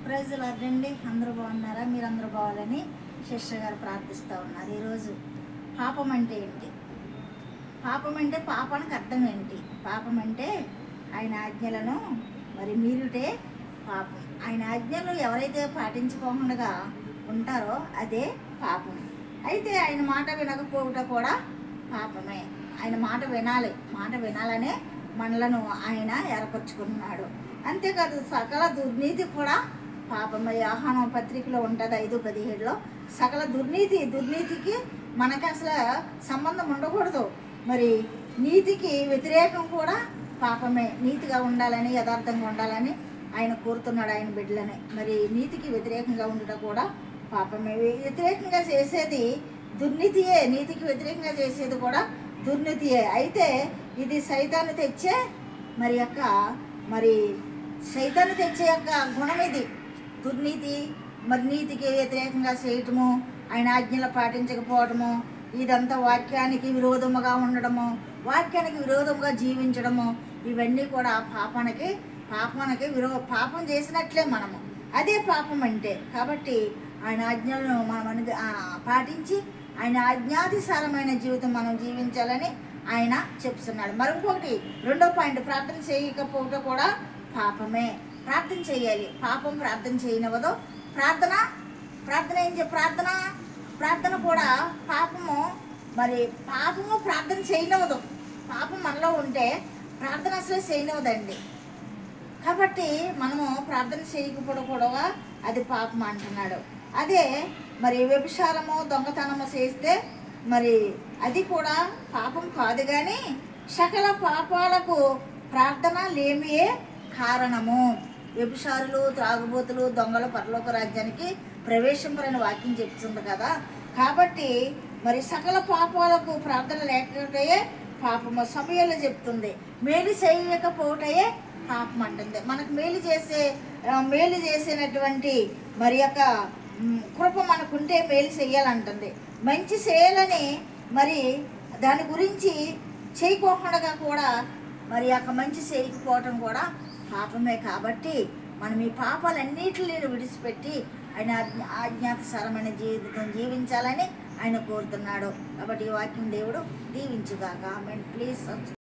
Praise లార్డండి. అందరూ బాగున్నారా? మీరందరూ బాగాలని సిస్టర్ గారు ప్రార్థిస్తూ ఉన్నారు. ఈరోజు పాపం అంటే ఏంటి? పాపం అంటే పాపానికి అర్థం ఏంటి? పాపం అంటే ఆయన ఆజ్ఞలను మీరుటే పాపం. ఆయన ఆజ్ఞలు ఎవరైతే పాటించుకోకుండా ఉంటారో అదే పాపం. అయితే ఆయన మాట వినకపోవటం కూడా పాపమే. ఆయన మాట వినాలి. మాట వినాలనే మనలను ఆయన ఏర్పరచుకున్నాడు. అంతేకాదు సకల దుర్నీతి కూడా పాపమే. యోహాను పత్రికలో ఉంటుంది 5:17లో సకల దుర్నీతికి మనకు అసలు సంబంధం ఉండకూడదు. నీతికి వ్యతిరేకం కూడా పాపమే. నీతిగా ఉండాలని, యథార్థంగా ఉండాలని ఆయన కోరుతున్నాడు ఆయన బిడ్డలని. నీతికి వ్యతిరేకంగా ఉండటం కూడా పాపమే. వ్యతిరేకంగా చేసేది దుర్నీతియే, నీతికి వ్యతిరేకంగా చేసేది కూడా దుర్నీతియే. అయితే ఇది సైతాను తెచ్చే సైతాను తెచ్చే గుణం ఇది. దుర్నీతి నీతికి వ్యతిరేకంగా చేయటము, ఆయన ఆజ్ఞలు పాటించకపోవడము, ఇదంతా వాక్యానికి విరోధముగా ఉండడము, వాక్యానికి విరోధముగా జీవించడము, ఇవన్నీ కూడా పాపం చేసినట్లే మనము. అదే పాపం అంటే. కాబట్టి ఆయన ఆజ్ఞలను మనం పాటించి ఆయన ఆజ్ఞాతిసారమైన జీవితం మనం జీవించాలని ఆయన చెప్తున్నాడు. మరొకటి రెండో పాయింట్, ప్రార్థన చేయకపోవటం కూడా పాపమే. ప్రార్థన చేయాలి. పాపం ప్రార్థన చేయనివ్వదు. ప్రార్థన కూడా పాపము. పాపము ప్రార్థన చేయనివ్వదు. పాపం మనలో ఉంటే ప్రార్థన అసలు చేయనివ్వదండి. కాబట్టి మనము ప్రార్థన చేయకపోవడం కూడా అది పాపం అంటున్నాడు. అదే వ్యభిచారము, దొంగతనము చేస్తే అది కూడా పాపం కాదు. కానీ సకల పాపాలకు ప్రార్థన లేమియే కారణము. వ్యభిచారులు, త్రాగుబోతులు, దొంగలు పరలోక రాజ్యానికి ప్రవేశింపరని వాక్యం చెప్తుంది కదా. కాబట్టి సకల పాపాలకు ప్రార్థన లేకపోతే పాపము. సమయంలో చెప్తుంది మేలు చేయకపోవటయే పాపం అంటుంది. మనకు మేలు చేసినటువంటి కృప మనకుంటే మేలు చేయాలంటుంది. మంచి చేయాలని దాని గురించి చేయకోకుండా కూడా మంచి చేయకపోవటం కూడా పాపమే. కాబట్టి మనం ఈ పాపాలన్నిటిని విడిచిపెట్టి ఆయన ఆజ్ఞాతసారమైన జీవితం జీవించాలని ఆయన కోరుతున్నాడు. కాబట్టి ఈ వాక్యం దేవుడు దీవించుగాక. ఆమేన్. ప్లీజ్